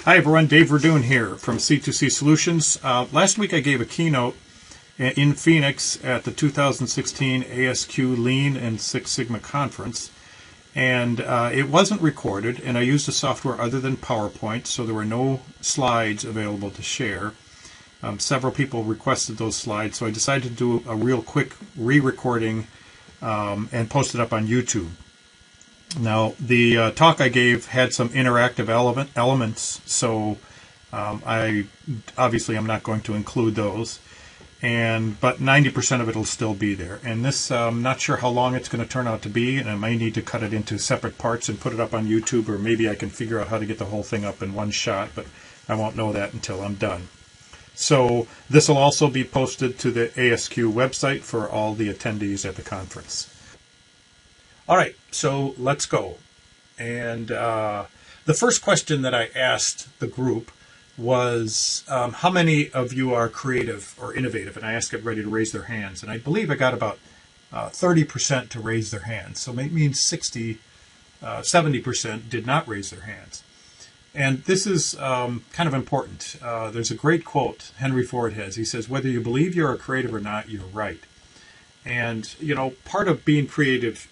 Hi everyone, Dave Verdun here from C2C Solutions. Last week I gave a keynote in Phoenix at the 2016 ASQ Lean and Six Sigma conference, and it wasn't recorded, and I used a software other than PowerPoint, so there were no slides available to share. Several people requested those slides, so I decided to do a real quick re-recording and post it up on YouTube. Now, the talk I gave had some interactive elements, so I'm not going to include those, but 90% of it will still be there. And this, I'm not sure how long it's going to turn out to be, and I may need to cut it into separate parts and put it up on YouTube, or maybe I can figure out how to get the whole thing up in one shot, but I won't know that until I'm done. So this will also be posted to the ASQ website for all the attendees at the conference. All right, so let's go. And the first question that I asked the group was, how many of you are creative or innovative? And I asked everybody to raise their hands. And I believe I got about 30% to raise their hands. So it means 70% did not raise their hands. And this is kind of important. There's a great quote Henry Ford has. He says, whether you believe you're a creative or not, you're right. And, you know, part of being creative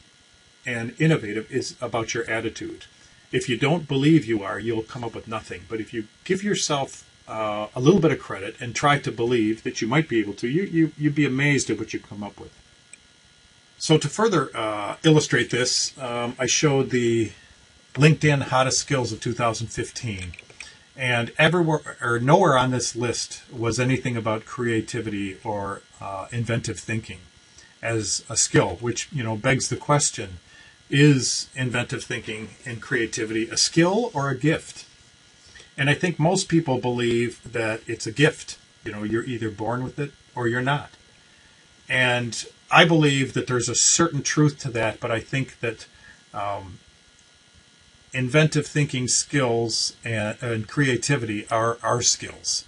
and innovative is about your attitude. If you don't believe you are, you'll come up with nothing. But if you give yourself a little bit of credit and try to believe that you might be able to, you'd be amazed at what you come up with. So to further illustrate this, I showed the LinkedIn Hottest Skills of 2015. And everywhere or nowhere on this list was anything about creativity or inventive thinking as a skill, which, you know, begs the question, is inventive thinking and creativity a skill or a gift? And I think most people believe that it's a gift. You know, you're either born with it or you're not. And I believe that there's a certain truth to that, but I think that inventive thinking skills and creativity are our skills.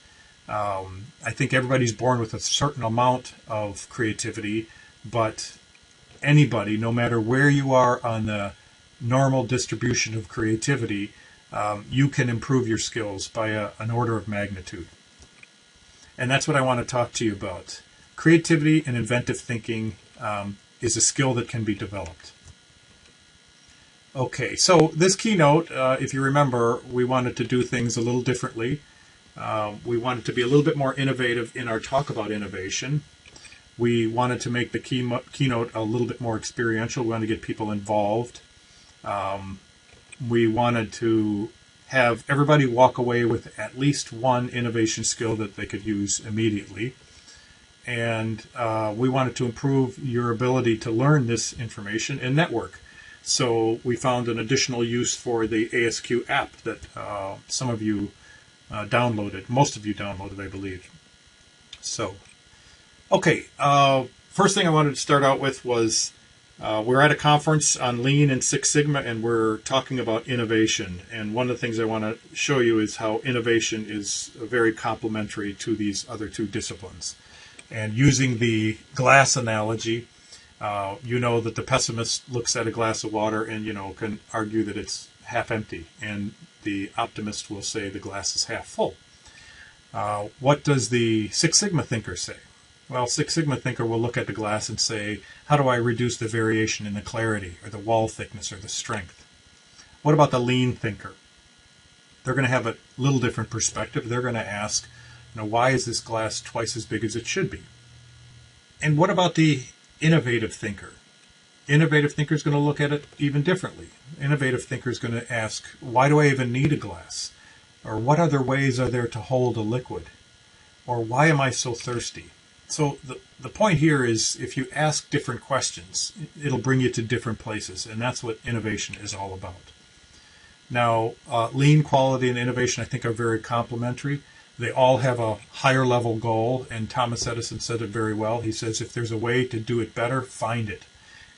I think everybody's born with a certain amount of creativity, but anybody, no matter where you are on the normal distribution of creativity, you can improve your skills by an order of magnitude. And that's what I want to talk to you about. Creativity and inventive thinking is a skill that can be developed. Okay, so this keynote, if you remember, we wanted to do things a little differently. We wanted to be a little bit more innovative in our talk about innovation. We wanted to make the keynote a little bit more experiential. We wanted to get people involved. We wanted to have everybody walk away with at least one innovation skill that they could use immediately. And we wanted to improve your ability to learn this information and network. So we found an additional use for the ASQ app that some of you downloaded. Most of you downloaded, I believe. So, okay, first thing I wanted to start out with was we're at a conference on Lean and Six Sigma, and we're talking about innovation. And one of the things I want to show you is how innovation is very complementary to these other two disciplines. And using the glass analogy, you know that the pessimist looks at a glass of water and, you know, can argue that it's half empty, and the optimist will say the glass is half full. What does the Six Sigma thinker say? Well, Six Sigma thinker will look at the glass and say, how do I reduce the variation in the clarity or the wall thickness or the strength? What about the lean thinker? They're going to have a little different perspective. They're going to ask, you know, why is this glass twice as big as it should be? And what about the innovative thinker? Innovative thinker is going to look at it even differently. Innovative thinker is going to ask, why do I even need a glass? Or what other ways are there to hold a liquid? Or why am I so thirsty? So the point here is, if you ask different questions, it'll bring you to different places, and that's what innovation is all about. Now, lean, quality, and innovation, I think, are very complementary. They all have a higher level goal, and Thomas Edison said it very well. He says, if there's a way to do it better, find it.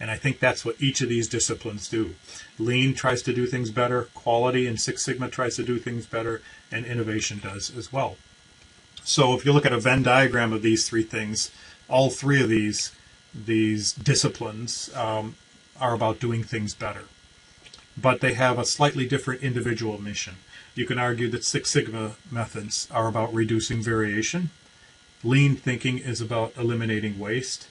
And I think that's what each of these disciplines do. Lean tries to do things better, quality and Six Sigma tries to do things better, and innovation does as well. So if you look at a Venn diagram of these three things, all three of these disciplines are about doing things better. but they have a slightly different individual mission. You can argue that Six Sigma methods are about reducing variation. Lean thinking is about eliminating waste.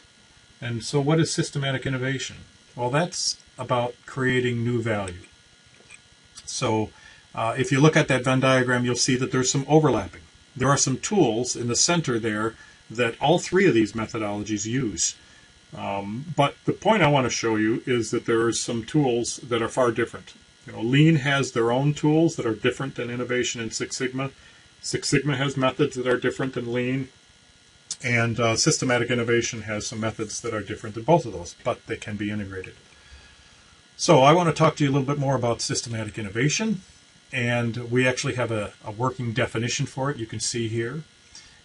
And so what is systematic innovation? Well, that's about creating new value. So if you look at that Venn diagram, you'll see that there's some overlapping. There are some tools in the center there that all three of these methodologies use. But the point I want to show you is that there are some tools that are far different. Lean has their own tools that are different than innovation in Six Sigma. Six Sigma has methods that are different than Lean. And systematic innovation has some methods that are different than both of those, but they can be integrated. So I want to talk to you a little bit more about systematic innovation. And we actually have a working definition for it. You can see here.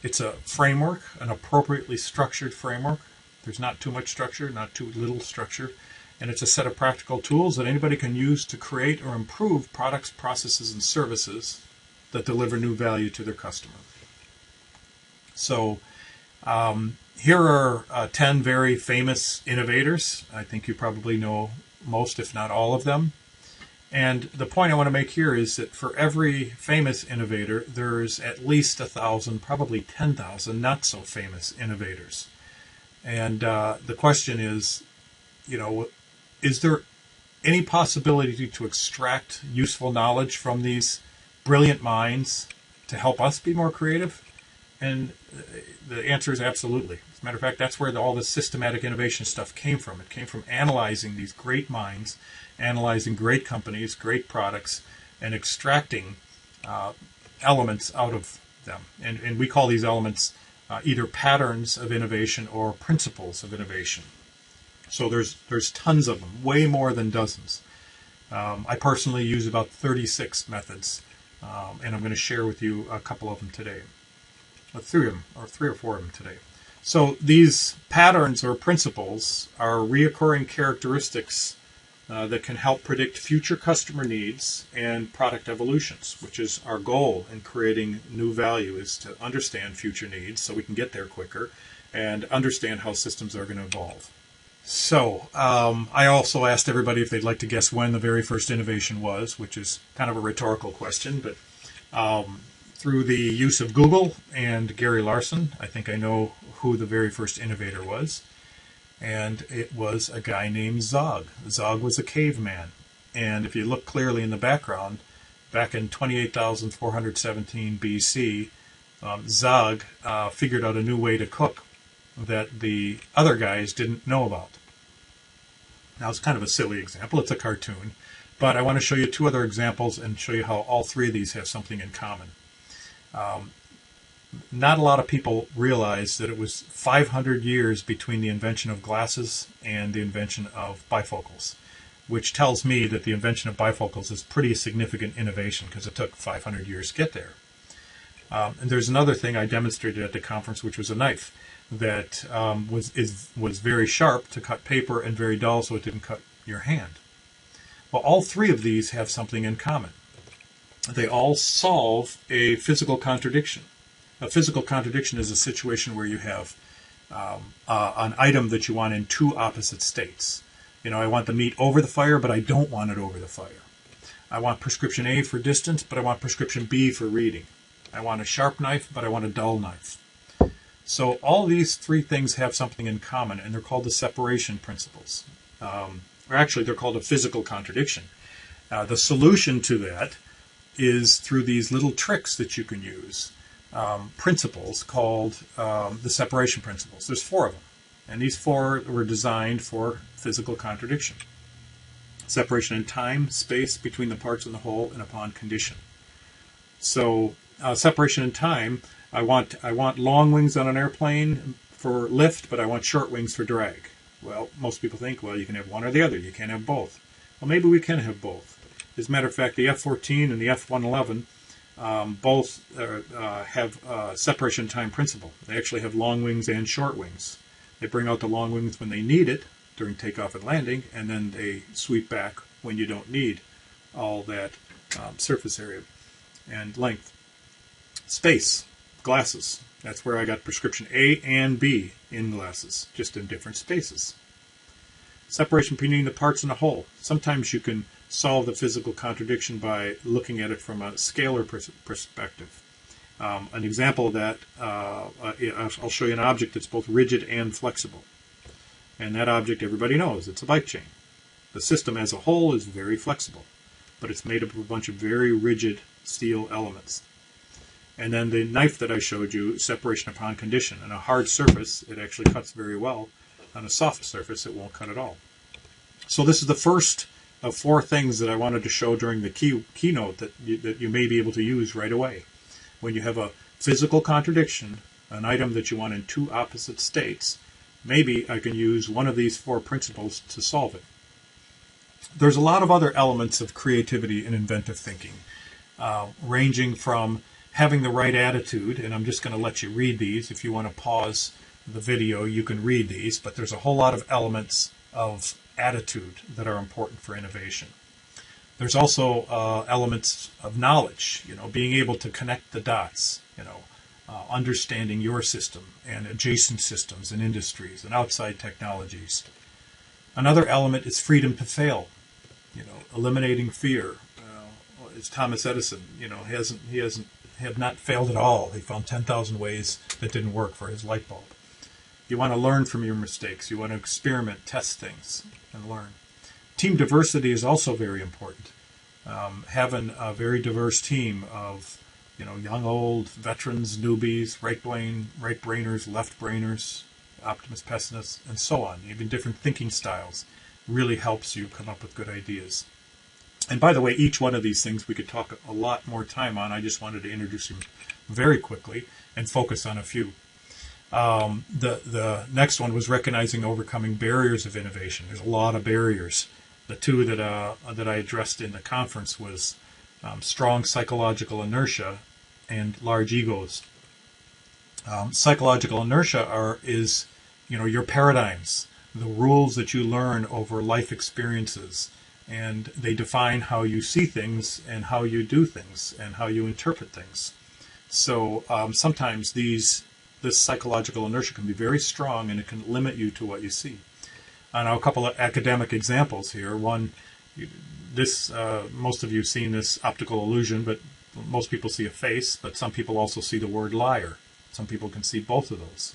It's a framework, an appropriately structured framework. There's not too much structure, not too little structure. And it's a set of practical tools that anybody can use to create or improve products, processes, and services that deliver new value to their customer. So here are 10 very famous innovators. I think you probably know most, if not all of them. And the point I want to make here is that for every famous innovator, there's at least 1,000, probably 10,000 not so famous innovators. And the question is, is there any possibility to extract useful knowledge from these brilliant minds to help us be more creative? And the answer is absolutely. As a matter of fact, that's where all this systematic innovation stuff came from. It came from analyzing these great minds, analyzing great companies, great products, and extracting elements out of them. And we call these elements either patterns of innovation or principles of innovation. So there's tons of them, way more than dozens. I personally use about 36 methods, and I'm going to share with you a couple of them today. Three or four of them today. So these patterns or principles are reoccurring characteristics that can help predict future customer needs and product evolutions, which is our goal in creating new value, is to understand future needs so we can get there quicker and understand how systems are going to evolve. So I also asked everybody if they'd like to guess when the very first innovation was, which is kind of a rhetorical question, but through the use of Google and Gary Larson, I think I know who the very first innovator was. And it was a guy named Zog. Zog was a caveman. And if you look clearly in the background, back in 28,417 BC, Zog figured out a new way to cook that the other guys didn't know about. Now, it's kind of a silly example. It's a cartoon. But I want to show you two other examples and show you how all three of these have something in common. Not a lot of people realize that it was 500 years between the invention of glasses and the invention of bifocals, which tells me that the invention of bifocals is pretty significant innovation because it took 500 years to get there. And there's another thing I demonstrated at the conference, which was a knife that was very sharp to cut paper and very dull so it didn't cut your hand. Well, all three of these have something in common. They all solve a physical contradiction. A physical contradiction is a situation where you have an item that you want in two opposite states. I want the meat over the fire, but I don't want it over the fire. I want prescription A for distance, but I want prescription B for reading. I want a sharp knife, but I want a dull knife. So all these three things have something in common, and they're called the separation principles. Or actually, they're called a physical contradiction. The solution to that is through these little tricks that you can use. Principles called the separation principles. There's 4 of them, and these 4 were designed for physical contradiction. Separation in time, space between the parts in the whole, and upon condition. So separation in time, I want long wings on an airplane for lift, but I want short wings for drag. Well, most people think, well, you can have one or the other. You can't have both. Well, maybe we can have both. As a matter of fact, the F-14 and the F-111 both have separation time principle. They actually have long wings and short wings. They bring out the long wings when they need it during takeoff and landing, and then they sweep back when you don't need all that surface area and length. Space, glasses. That's where I got prescription A and B in glasses, just in different spaces. Separation between the parts in a whole. Sometimes you can solve the physical contradiction by looking at it from a scalar perspective. An example of that, I'll show you an object that's both rigid and flexible. And that object everybody knows, it's a bike chain. The system as a whole is very flexible, but it's made up of a bunch of very rigid steel elements. And then the knife that I showed you, separation upon condition. On a hard surface, it actually cuts very well. On a soft surface, it won't cut at all. So this is the first of 4 things that I wanted to show during the keynote that you may be able to use right away. When you have a physical contradiction, an item that you want in 2 opposite states, maybe I can use one of these 4 principles to solve it. There's a lot of other elements of creativity and inventive thinking, ranging from having the right attitude, and I'm just going to let you read these. If you want to pause the video, you can read these, but there's a whole lot of elements of attitude that are important for innovation. There's also elements of knowledge, being able to connect the dots, understanding your system and adjacent systems and industries and outside technologies. Another element is freedom to fail, eliminating fear. As Thomas Edison, he have not failed at all. He found 10,000 ways that didn't work for his light bulb. You want to learn from your mistakes. You want to experiment, test things, and learn. Team diversity is also very important. Having a very diverse team of young, old, veterans, newbies, right-brainers, left-brainers, optimists, pessimists, and so on. Even different thinking styles really helps you come up with good ideas. And by the way, each one of these things we could talk a lot more time on. I just wanted to introduce them very quickly and focus on a few. The next one was recognizing overcoming barriers of innovation. There's a lot of barriers. The 2 that I addressed in the conference was strong psychological inertia and large egos. Psychological inertia is your paradigms, the rules that you learn over life experiences, and they define how you see things and how you do things and how you interpret things. So sometimes this psychological inertia can be very strong, and it can limit you to what you see. And a couple of academic examples here. One, most of you have seen this optical illusion, but most people see a face, but some people also see the word liar. Some people can see both of those.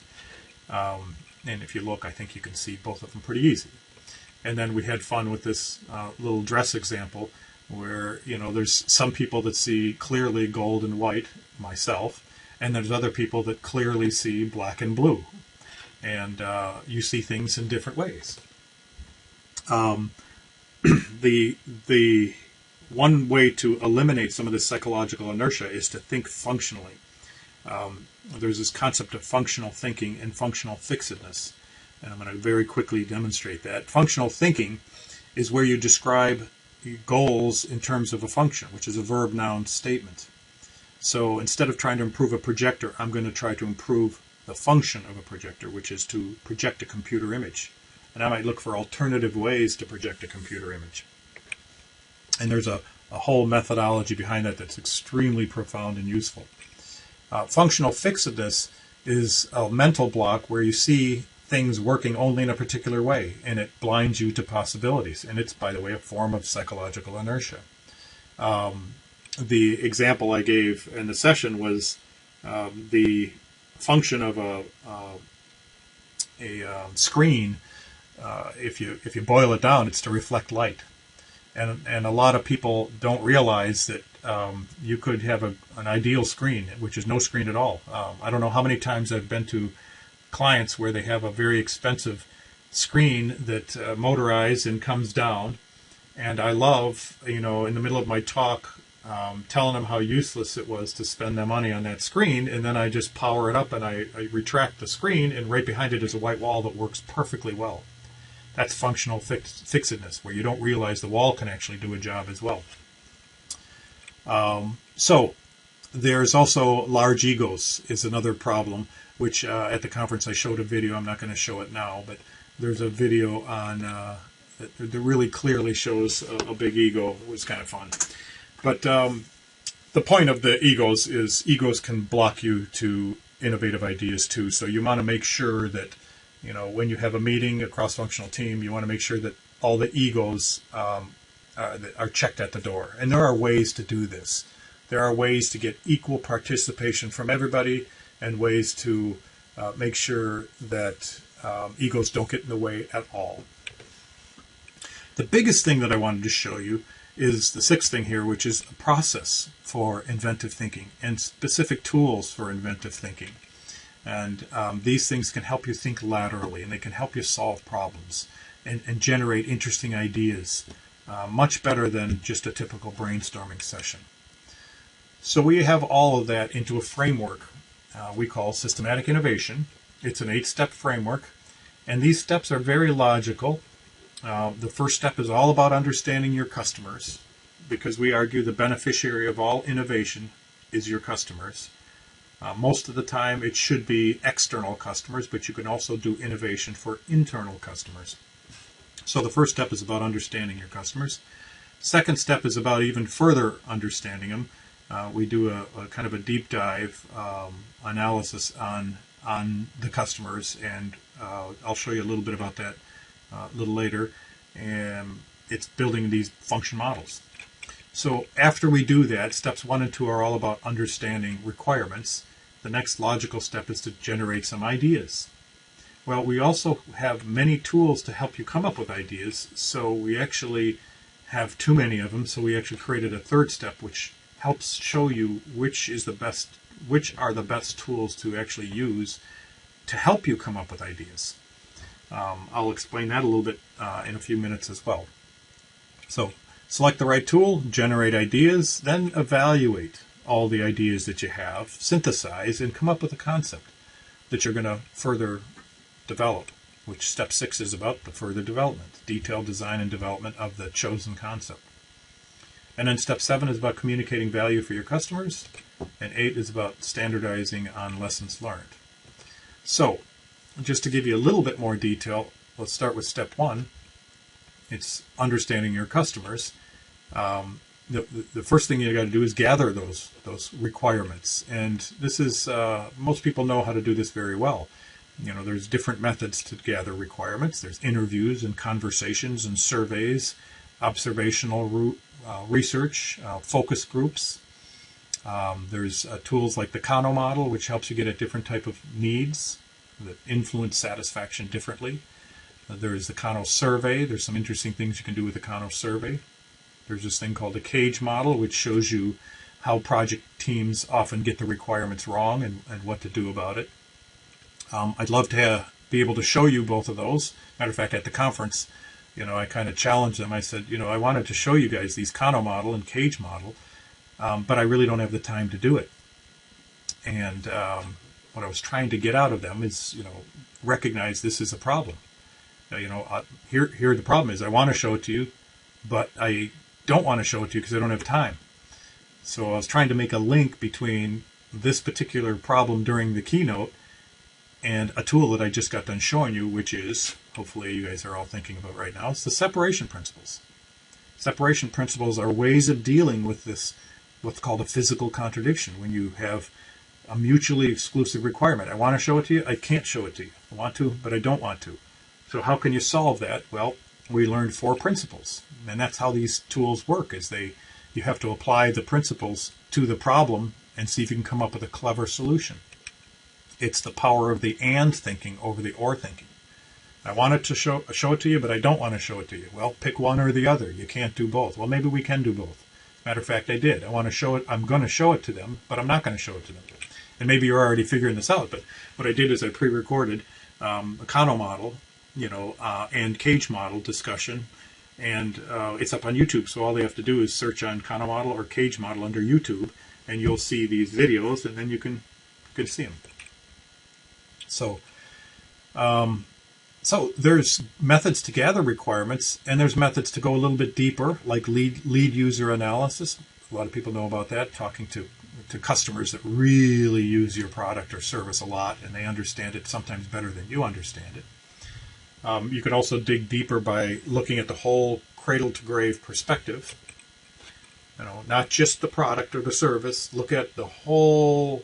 And if you look, I think you can see both of them pretty easy. And then we had fun with this little dress example where, there's some people that see clearly gold and white, myself, and there's other people that clearly see black and blue. And you see things in different ways. The one way to eliminate some of this psychological inertia is to think functionally. There's this concept of functional thinking and functional fixedness, and I'm going to very quickly demonstrate that. Functional thinking is where you describe goals in terms of a function, which is a verb-noun statement. So instead of trying to improve a projector, I'm going to try to improve the function of a projector, which is to project a computer image. And I might look for alternative ways to project a computer image. And there's a whole methodology behind that that's extremely profound and useful. Functional fixedness is a mental block where you see things working only in a particular way, and it blinds you to possibilities. And it's, by the way, a form of psychological inertia. The example I gave in the session was the function of a screen. If you boil it down, it's to reflect light. And a lot of people don't realize that you could have an ideal screen, which is no screen at all. I don't know how many times I've been to clients where they have a very expensive screen that motorized and comes down. And I love, in the middle of my talk, telling them how useless it was to spend their money on that screen. And then I just power it up and I retract the screen, and right behind it is a white wall that works perfectly well. That's functional fixedness, where you don't realize the wall can actually do a job as well. So there's also large egos is another problem, which at the conference I showed a video. I'm not going to show it now, but there's a video on that really clearly shows a big ego. It was kind of fun. But the point of the egos is egos can block you to innovative ideas too. So you want to make sure that when you have a meeting, a cross-functional team, you want to make sure that all the egos that are checked at the door. And there are ways to do this. There are ways to get equal participation from everybody, and ways to make sure that egos don't get in the way at all. The biggest thing that I wanted to show you is the sixth thing here, which is a process for inventive thinking and specific tools for inventive thinking. And these things can help you think laterally, and they can help you solve problems and generate interesting ideas much better than just a typical brainstorming session. So we have all of that into a framework we call systematic innovation. It's an 8-step framework, and these steps are very logical. The first step is all about understanding your customers, because we argue the beneficiary of all innovation is your customers. Most of the time it should be external customers, but you can also do innovation for internal customers. So the first step is about understanding your customers. Second step is about even further understanding them. We do a kind of a deep dive analysis on the customers, and I'll show you a little bit about that a little later. And it's building these function models. So after we do that, steps 1 and 2 are all about understanding requirements. The next logical step is to generate some ideas. Well, we also have many tools to help you come up with ideas, so we actually have too many of them, so we actually created a third step which helps show you which are the best tools to actually use to help you come up with ideas. I'll explain that a little bit in a few minutes as well. So select the right tool, generate ideas, then evaluate all the ideas that you have, synthesize, and come up with a concept that you're going to further develop, which step 6 is about, the further development, detailed design and development of the chosen concept. And then step 7 is about communicating value for your customers, and 8 is about standardizing on lessons learned. So, just to give you a little bit more detail, let's start with step 1. It's understanding your customers. The first thing you got to do is gather those requirements, and this is most people know how to do this very well. You know, there's different methods to gather requirements. There's interviews and conversations and surveys, observational research, focus groups. There's tools like the Kano model, which helps you get at different type of needs that influence satisfaction differently. There's the Kano survey. There's some interesting things you can do with the Kano survey. There's this thing called the cage model, which shows you how project teams often get the requirements wrong and what to do about it. I'd love to be able to show you both of those. Matter of fact, at the conference, I kind of challenged them. I said, I wanted to show you guys these Kano model and cage model, but I really don't have the time to do it. And what I was trying to get out of them is, recognize this is a problem. Here the problem is I want to show it to you, but I don't want to show it to you because I don't have time. So I was trying to make a link between this particular problem during the keynote and a tool that I just got done showing you, which is, hopefully you guys are all thinking about right now, it's the separation principles. Separation principles are ways of dealing with this, what's called a physical contradiction, when you have a mutually exclusive requirement. I want to show it to you, I can't show it to you. I want to, but I don't want to. So how can you solve that? Well, we learned 4 principles, and that's how these tools work, is you have to apply the principles to the problem and see if you can come up with a clever solution. It's the power of the and thinking over the or thinking. I wanted to show it to you, but I don't want to show it to you. Well, pick one or the other. You can't do both. Well, maybe we can do both. Matter of fact, I did. I want to show it. I'm going to show it to them, but I'm not going to show it to them. And maybe you're already figuring this out, but what I did is I pre-recorded a Kano model, and cage model discussion, and it's up on YouTube. So all they have to do is search on Kano model or cage model under YouTube, and you'll see these videos, and then you can see them. So, so there's methods to gather requirements, and there's methods to go a little bit deeper, like lead user analysis. A lot of people know about that, talking to customers that really use your product or service a lot, and they understand it sometimes better than you understand it. You could also dig deeper by looking at the whole cradle-to-grave perspective. Not just the product or the service. Look at the whole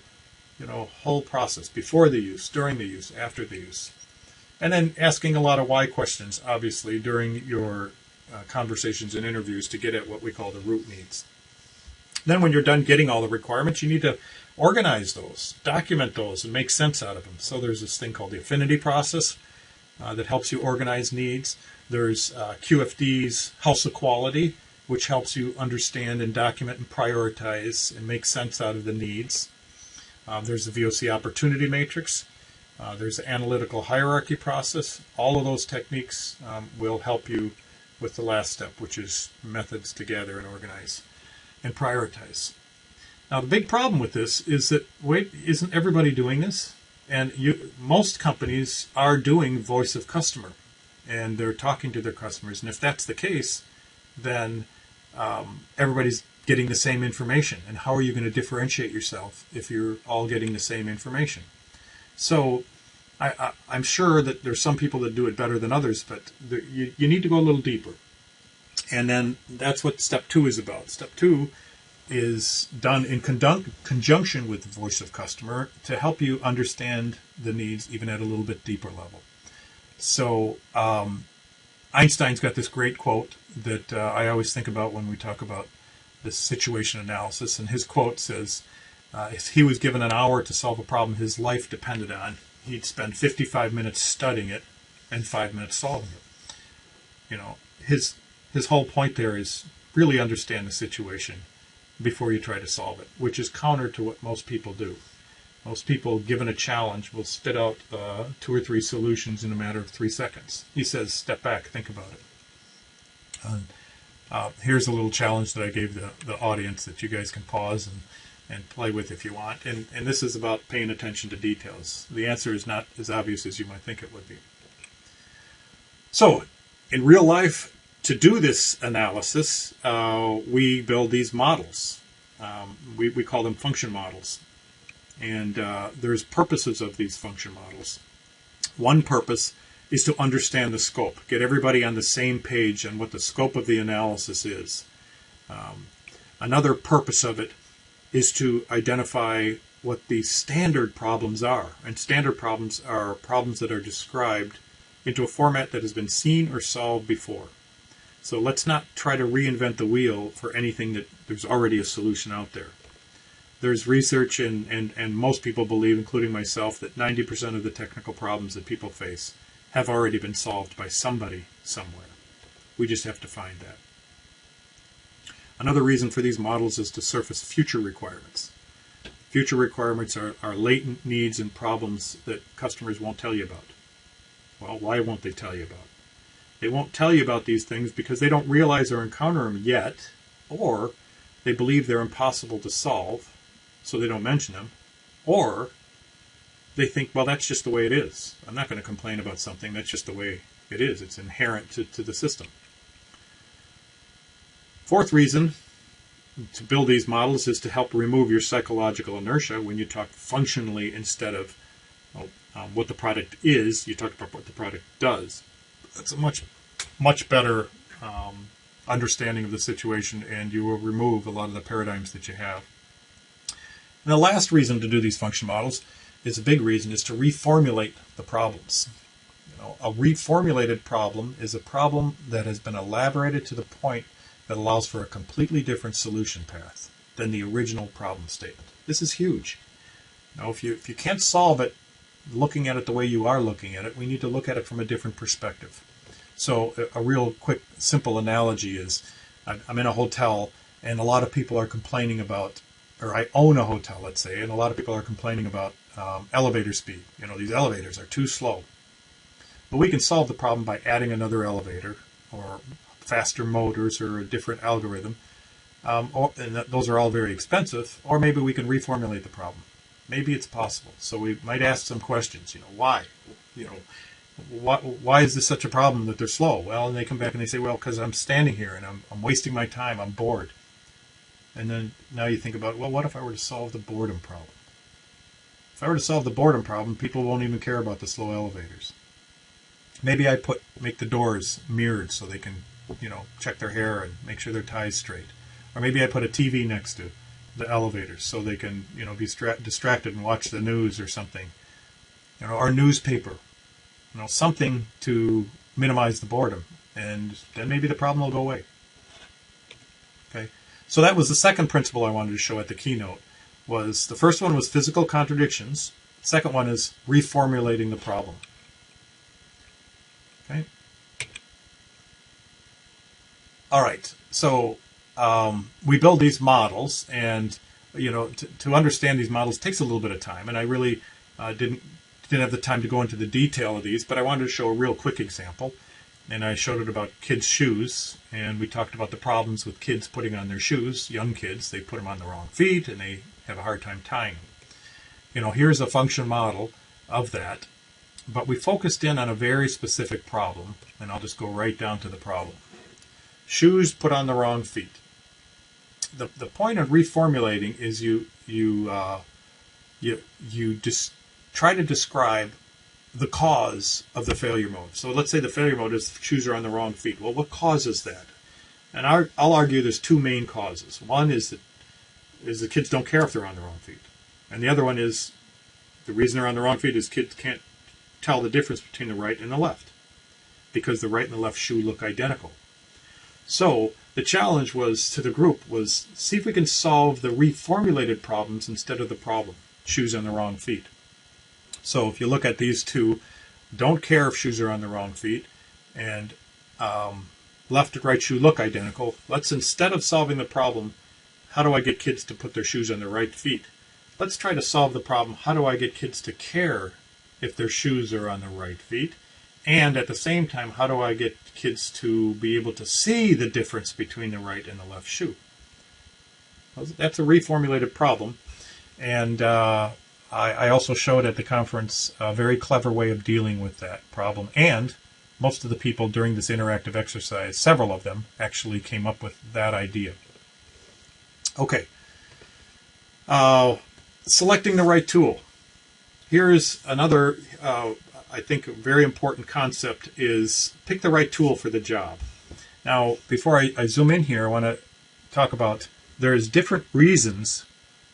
process, before the use, during the use, after the use. And then asking a lot of why questions, obviously, during your conversations and interviews to get at what we call the root needs. Then when you're done getting all the requirements, you need to organize those, document those, and make sense out of them. So there's this thing called the affinity process that helps you organize needs. There's QFD's House of Quality, which helps you understand and document and prioritize and make sense out of the needs. There's the VOC Opportunity Matrix. There's the Analytical Hierarchy Process. All of those techniques will help you with the last step, which is methods to gather and organize and prioritize. Now, the big problem with this is that, wait, isn't everybody doing this? And most companies are doing voice of customer, and they're talking to their customers. And if that's the case, then everybody's getting the same information. And how are you going to differentiate yourself if you're all getting the same information? So I'm sure that there's some people that do it better than others, but you need to go a little deeper. And then that's what step 2 is about. Step 2 is done in conjunction with the voice of customer to help you understand the needs even at a little bit deeper level. So Einstein's got this great quote that I always think about when we talk about this situation analysis. And his quote says, if he was given an hour to solve a problem his life depended on, he'd spend 55 minutes studying it and 5 minutes solving it. You know, his whole point there is really understand the situation before you try to solve it, which is counter to what most people do. Most people, given a challenge, will spit out 2 or 3 solutions in a matter of 3 seconds. He says, step back, think about it. Here's a little challenge that I gave the audience that you guys can pause and play with if you want. And this is about paying attention to details. The answer is not as obvious as you might think it would be. So, in real life, to do this analysis, we build these models. We call them function models. And there's purposes of these function models. One purpose is to understand the scope, get everybody on the same page on what the scope of the analysis is. Another purpose of it is to identify what the standard problems are. And standard problems are problems that are described into a format that has been seen or solved before. So let's not try to reinvent the wheel for anything that there's already a solution out there. There's research, and most people believe, including myself, that 90% of the technical problems that people face have already been solved by somebody somewhere. We just have to find that. Another reason for these models is to surface future requirements. Future requirements are latent needs and problems that customers won't tell you about. Well, why won't they tell you about? They won't tell you about these things because they don't realize or encounter them yet, or they believe they're impossible to solve, so they don't mention them, or they think, well, that's just the way it is. I'm not going to complain about something. That's just the way it is. It's inherent to the system. Fourth reason to build these models is to help remove your psychological inertia. When you talk functionally instead of what the product is, you talk about what the product does. That's a much better understanding of the situation, and you will remove a lot of the paradigms that you have. And the last reason to do these function models is a big reason, is to reformulate the problems. You know, a reformulated problem is a problem that has been elaborated to the point that allows for a completely different solution path than the original problem statement. This is huge. Now, if you can't solve it looking at it the way you are looking at it, we need to look at it from a different perspective. So a real quick, simple analogy is, I'm in a hotel, and a lot of people are complaining about, or I own a hotel, let's say, and a lot of people are complaining about elevator speed. You know, these elevators are too slow. But we can solve the problem by adding another elevator, or faster motors, or a different algorithm. And those are all very expensive. Or maybe we can reformulate the problem. Maybe it's possible. So we might ask some questions. You know, why? You know, why is this such a problem that they're slow? Well, and they come back and they say, well, because I'm standing here and I'm wasting my time. I'm bored. And then now you think about, well, what if I were to solve the boredom problem? If I were to solve the boredom problem, people won't even care about the slow elevators. Maybe I make the doors mirrored so they can, you know, check their hair and make sure their tie's straight. Or maybe I put a TV next to the elevators so they can, you know, be distracted and watch the news or something. You know, or newspaper. You know, something to minimize the boredom. and then maybe the problem will go away. Okay, so that was the second principle I wanted to show at the keynote. Was the first one was physical contradictions. The second one is reformulating the problem. Okay. All right. So we build these models, and to understand these models takes a little bit of time. And I really didn't have the time to go into the detail of these, but I wanted to show a real quick example. And I showed it about kids' shoes, and we talked about the problems with kids putting on their shoes. Young kids, they put them on the wrong feet, and they have a hard time tying them. Here's a function model of that, but we focused in on a very specific problem, and I'll just go right down to the problem. Shoes put on the wrong feet. The point of reformulating is you just try to describe the cause of the failure mode. So let's say the failure mode is shoes are on the wrong feet. Well, what causes that? And I'll argue there's two main causes. One is that the kids don't care if they're on the wrong feet. And the other one is the reason they're on the wrong feet is kids can't tell the difference between the right and the left because the right and the left shoe look identical. So the challenge to the group was see if we can solve the reformulated problems instead of the problem, shoes on the wrong feet. So if you look at these two, don't care if shoes are on the wrong feet, and left and right shoe look identical. Let's, instead of solving the problem, how do I get kids to put their shoes on the right feet? Let's try to solve the problem, how do I get kids to care if their shoes are on the right feet? And at the same time, how do I get kids to be able to see the difference between the right and the left shoe? That's a reformulated problem. And I also showed at the conference a very clever way of dealing with that problem. And most of the people during this interactive exercise, several of them, actually came up with that idea. Okay. Selecting the right tool. Here's another, I think, a very important concept is pick the right tool for the job. Now, before I zoom in here, I want to talk about there's different reasons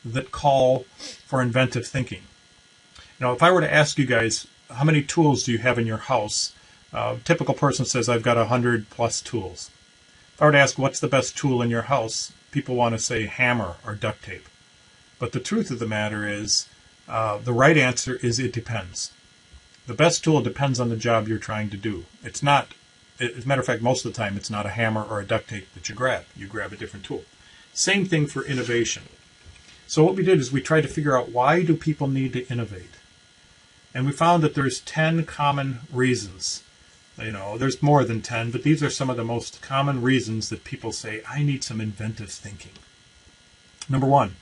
that call for inventive thinking. If I were to ask you guys, how many tools do you have in your house? A typical person says, I've got 100 plus tools. If I were to ask, what's the best tool in your house? People want to say hammer or duct tape. But the truth of the matter is, the right answer is it depends. The best tool depends on the job you're trying to do. It's not, as a matter of fact, most of the time, it's not a hammer or a duct tape that you grab. You grab a different tool. Same thing for innovation. So what we did is we tried to figure out, why do people need to innovate? And we found that there's 10 common reasons. There's more than 10, but these are some of the most common reasons that people say, I need some inventive thinking. Number one,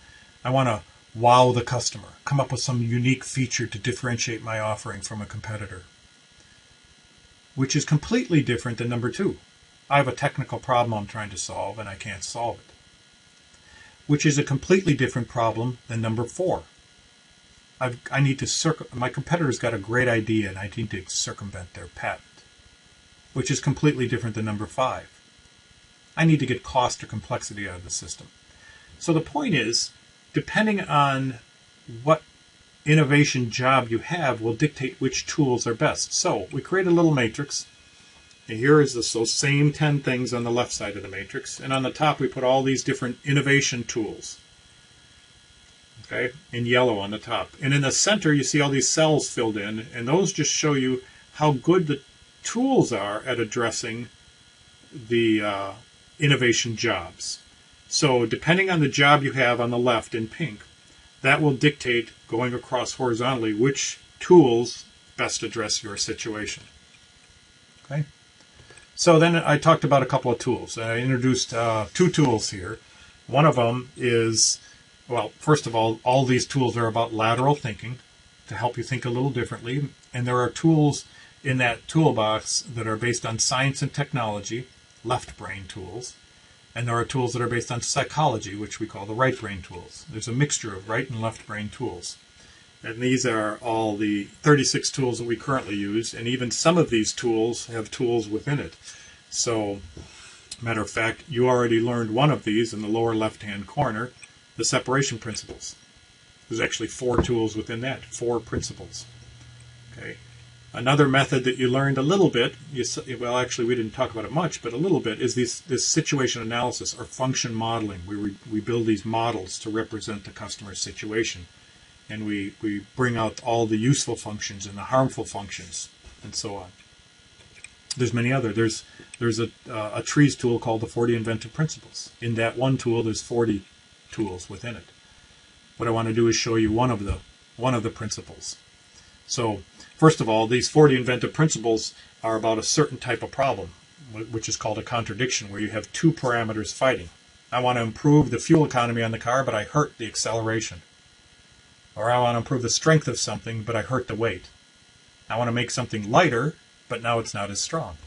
I want to wow the customer, come up with some unique feature to differentiate my offering from a competitor. Which is completely different than number two. I have a technical problem I'm trying to solve and I can't solve it. Which is a completely different problem than number four. I need to my competitor's got a great idea and I need to circumvent their patent. Which is completely different than number five. I need to get cost or complexity out of the system. So the point is, depending on what innovation job you have will dictate which tools are best. So we create a little matrix. And here is those same 10 things on the left side of the matrix. And on the top we put all these different innovation tools. Okay, in yellow on the top. And in the center you see all these cells filled in. And those just show you how good the tools are at addressing the innovation jobs. So depending on the job you have on the left in pink, that will dictate, going across horizontally, which tools best address your situation. Okay. So then I talked about a couple of tools. I introduced two tools here. One of them is, well, first of all these tools are about lateral thinking to help you think a little differently. And there are tools in that toolbox that are based on science and technology, left brain tools. And there are tools that are based on psychology, which we call the right brain tools. There's a mixture of right and left brain tools. And these are all the 36 tools that we currently use. And even some of these tools have tools within it. So, matter of fact, you already learned one of these in the lower left-hand corner, the separation principles. There's actually 4 tools within that, 4 principles. Okay. Another method that you learned a little bit, well, actually we didn't talk about it much, but a little bit, is this situation analysis or function modeling, where we build these models to represent the customer's situation. And we bring out all the useful functions and the harmful functions and so on. There's many other. There's a trees tool called the 40 Inventive Principles. In that one tool, there's 40 tools within it. What I want to do is show you one of the principles. So first of all, these 40 inventive principles are about a certain type of problem, which is called a contradiction, where you have two parameters fighting. I want to improve the fuel economy on the car, but I hurt the acceleration. Or I want to improve the strength of something, but I hurt the weight. I want to make something lighter, but now it's not as strong.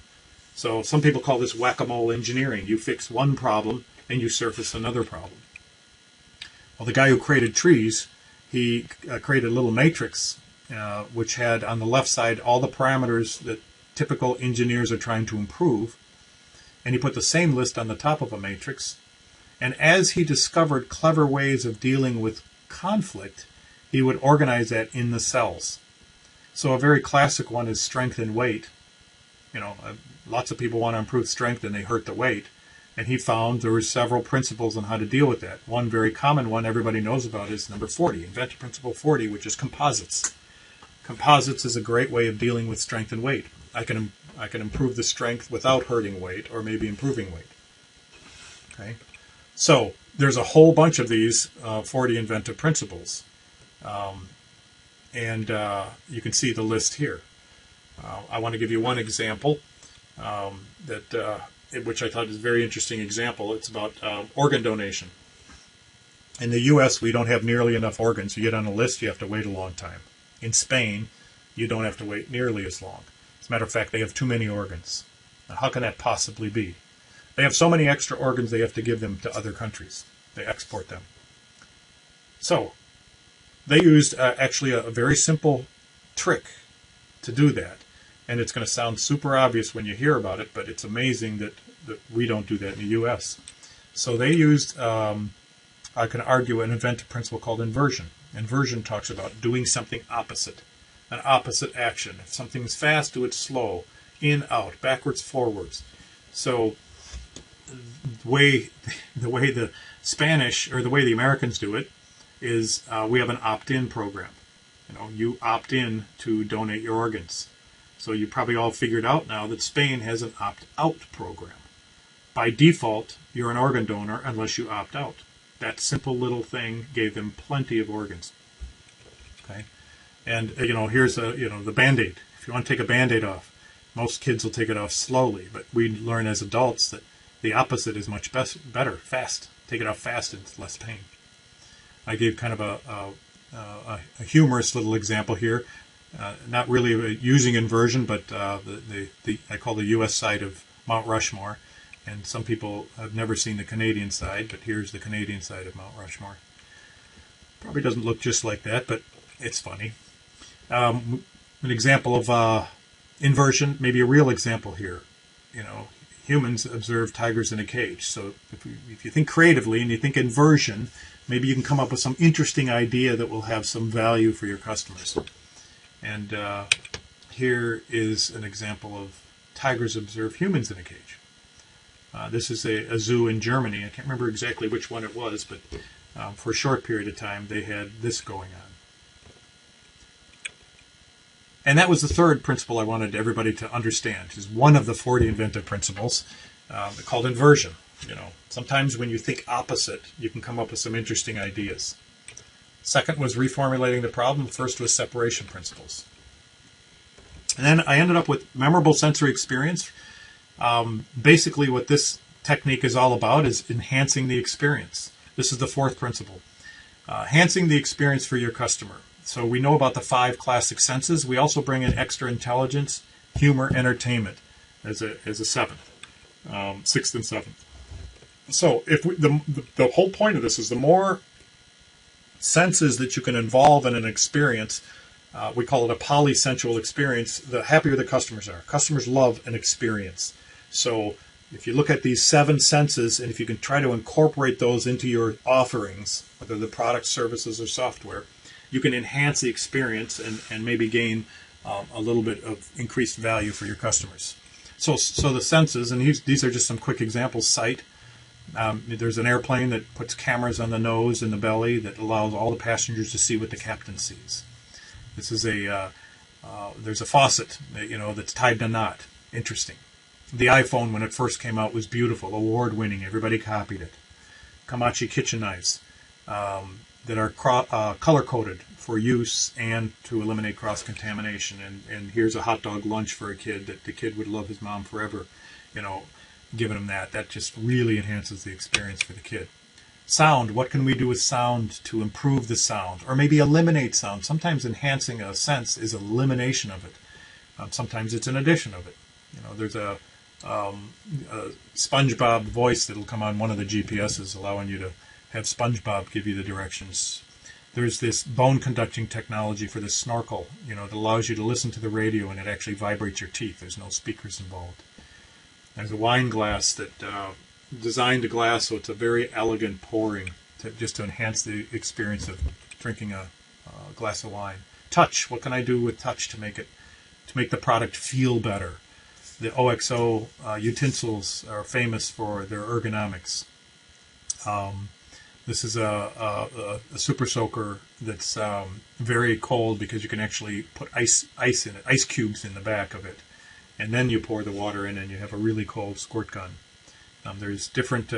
So some people call this whack-a-mole engineering. You fix one problem and you surface another problem. Well, the guy who created trees, he created a little matrix which had on the left side all the parameters that typical engineers are trying to improve. And he put the same list on the top of a matrix. And as he discovered clever ways of dealing with conflict, he would organize that in the cells. So a very classic one is strength and weight. Lots of people want to improve strength and they hurt the weight. And he found there were several principles on how to deal with that. One very common one everybody knows about is number 40, Inventive Principle 40, which is composites. Composites is a great way of dealing with strength and weight. I can improve the strength without hurting weight or maybe improving weight. Okay, so there's a whole bunch of these 40 inventive principles. And you can see the list here. I want to give you one example which I thought is a very interesting example. It's about organ donation. In the U.S., we don't have nearly enough organs. You get on a list, you have to wait a long time. In Spain, you don't have to wait nearly as long. As a matter of fact, they have too many organs. Now, how can that possibly be? They have so many extra organs, they have to give them to other countries. They export them. So they used actually a very simple trick to do that. And it's going to sound super obvious when you hear about it, but it's amazing that we don't do that in the U.S. So they used, I can argue, an inventive principle called inversion. Inversion talks about doing something opposite, an opposite action. If something's fast, do it slow, in, out, backwards, forwards. So the way the Spanish, or the way the Americans do it, is we have an opt-in program. You opt in to donate your organs. So you probably all figured out now that Spain has an opt-out program. By default, you're an organ donor unless you opt out. That simple little thing gave them plenty of organs. Okay, and here's the Band-Aid. If you want to take a Band-Aid off, most kids will take it off slowly, but we learn as adults that the opposite is much better, fast. Take it off fast and it's less pain. I gave kind of a humorous little example here. Not really using inversion, but I call the U.S. side of Mount Rushmore. And some people have never seen the Canadian side, but here's the Canadian side of Mount Rushmore. Probably doesn't look just like that, but it's funny. An example of inversion, maybe a real example here. Humans observe tigers in a cage. So if you think creatively and you think inversion, maybe you can come up with some interesting idea that will have some value for your customers. And here is an example of tigers observe humans in a cage. This is a zoo in Germany. I can't remember exactly which one it was, but for a short period of time they had this going on. And that was the third principle I wanted everybody to understand. Is one of the 40 inventive principles called inversion. Sometimes when you think opposite, you can come up with some interesting ideas. Second was reformulating the problem. First was separation principles. And then I ended up with memorable sensory experience. Basically what this technique is all about is enhancing the experience. This is the fourth principle. Enhancing the experience for your customer. So we know about the 5 classic senses. We also bring in extra intelligence, humor, entertainment as a seventh, sixth and seventh. So if the whole point of this is the more senses that you can involve in an experience, we call it a polysensual experience, the happier the customers are. Customers love an experience. So if you look at these 7 senses, and if you can try to incorporate those into your offerings, whether the products, services, or software, you can enhance the experience and maybe gain a little bit of increased value for your customers. So the senses, and these are just some quick examples. Sight. There's an airplane that puts cameras on the nose and the belly that allows all the passengers to see what the captain sees. This is there's a faucet, that's tied to a knot. Interesting. The iPhone, when it first came out, was beautiful, award-winning. Everybody copied it. Komatsu kitchen knives that are color-coded for use and to eliminate cross-contamination. And here's a hot dog lunch for a kid that the kid would love his mom forever, giving him that. That just really enhances the experience for the kid. Sound. What can we do with sound to improve the sound? Or maybe eliminate sound. Sometimes enhancing a sense is elimination of it. Sometimes it's an addition of it. There's a SpongeBob voice that'll come on one of the GPSs, allowing you to have SpongeBob give you the directions. There's this bone conducting technology for the snorkel, that allows you to listen to the radio and it actually vibrates your teeth. There's no speakers involved. There's a wine glass that designed a glass so it's a very elegant pouring, just to enhance the experience of drinking a glass of wine. Touch. What can I do with touch to make the product feel better? The OXO utensils are famous for their ergonomics. This is a super soaker that's very cold because you can actually put ice in it, ice cubes in the back of it, and then you pour the water in and you have a really cold squirt gun. There's different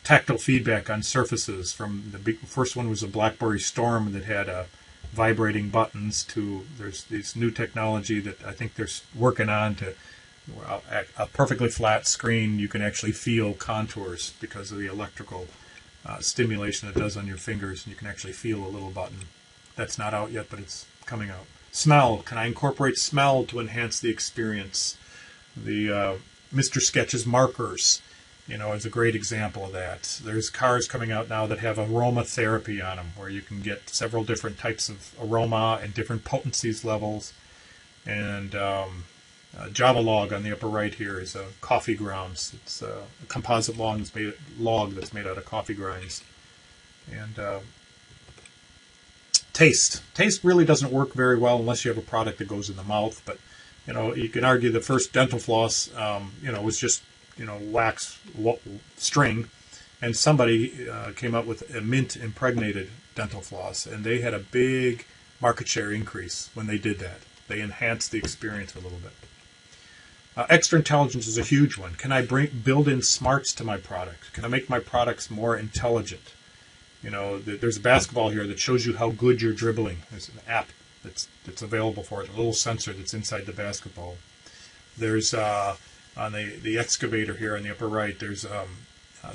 tactile feedback on surfaces. The first one was a BlackBerry Storm that had vibrating buttons. There's this new technology that I think they're working on to a perfectly flat screen. You can actually feel contours because of the electrical stimulation it does on your fingers, and you can actually feel a little button. That's not out yet, but it's coming out. Smell. Can I incorporate smell to enhance the experience? The Mr. Sketch's markers, is a great example of that. There's cars coming out now that have aromatherapy on them, where you can get several different types of aroma and different potencies levels. And Java log on the upper right here is coffee grounds. It's a composite log that's made out of coffee grinds. And taste. Taste really doesn't work very well unless you have a product that goes in the mouth. But you can argue the first dental floss, was just wax string, and somebody came up with a mint impregnated dental floss, and they had a big market share increase when they did that. They enhanced the experience a little bit. Extra intelligence is a huge one. Can I build in smarts to my product? Can I make my products more intelligent? There's a basketball here that shows you how good you're dribbling. There's an app that's available for it, a little sensor that's inside the basketball. There's on the excavator here on the upper right, there's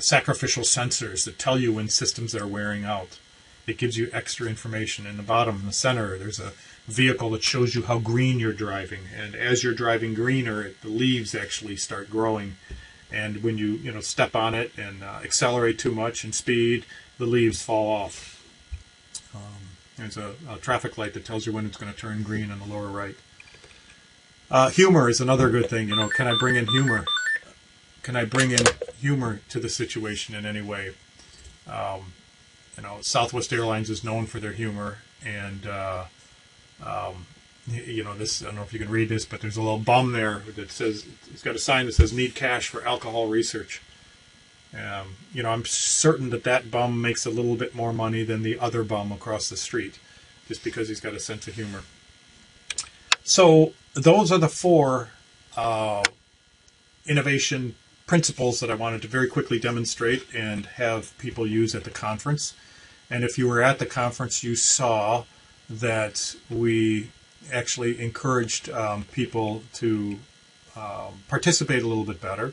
sacrificial sensors that tell you when systems are wearing out. It gives you extra information. In the bottom, in the center, there's a vehicle that shows you how green you're driving, and as you're driving greener, the leaves actually start growing, and when you step on it and accelerate too much in speed, the leaves fall off. There's a traffic light that tells you when it's going to turn green on the lower right. Humor is another good thing. Can I bring in humor? Can I bring in humor to the situation in any way? Southwest Airlines is known for their humor, and this, I don't know if you can read this, but there's a little bum there that says, it's got a sign that says "Need cash for alcohol research." I'm certain that bum makes a little bit more money than the other bum across the street, just because he's got a sense of humor. So those are the 4 innovation principles that I wanted to very quickly demonstrate and have people use at the conference. And if you were at the conference, you saw that we actually encouraged people to participate a little bit better.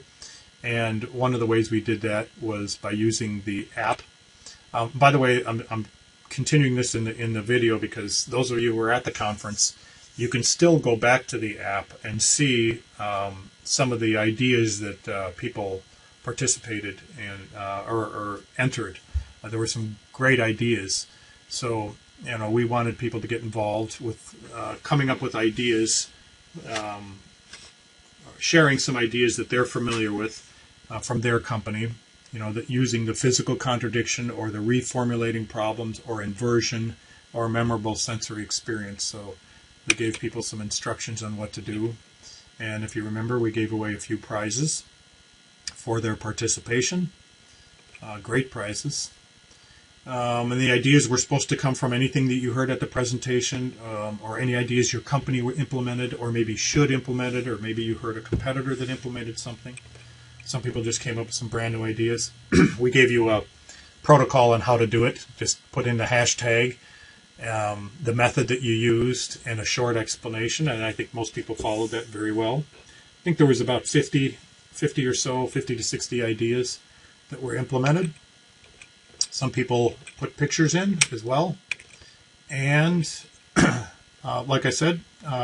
And one of the ways we did that was by using the app. By the way, I'm continuing this in the video because those of you who were at the conference, you can still go back to the app and see some of the ideas that people participated in or entered. There were some great ideas. So, we wanted people to get involved with coming up with ideas, sharing some ideas that they're familiar with from their company, that using the physical contradiction or the reformulating problems or inversion or memorable sensory experience. So We gave people some instructions on what to do. And if you remember, we gave away a few prizes for their participation. Great prizes. And the ideas were supposed to come from anything that you heard at the presentation, or any ideas your company implemented, or maybe should implement it, or maybe you heard a competitor that implemented something. Some people just came up with some brand new ideas. We gave you a protocol on how to do it. Just put in the hashtag, the method that you used, and a short explanation, and I think most people followed that very well. I think there was about 50 or so, 50 to 60 ideas that were implemented. Some people put pictures in as well. And like I said,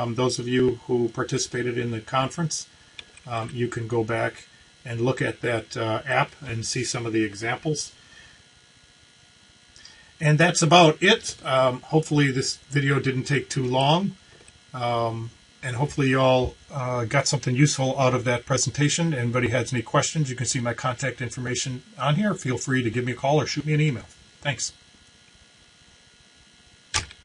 those of you who participated in the conference, you can go back and look at that app and see some of the examples. And that's about it. Hopefully this video didn't take too long. And hopefully you all got something useful out of that presentation. Anybody has any questions, you can see my contact information on here. Feel free to give me a call or shoot me an email. Thanks.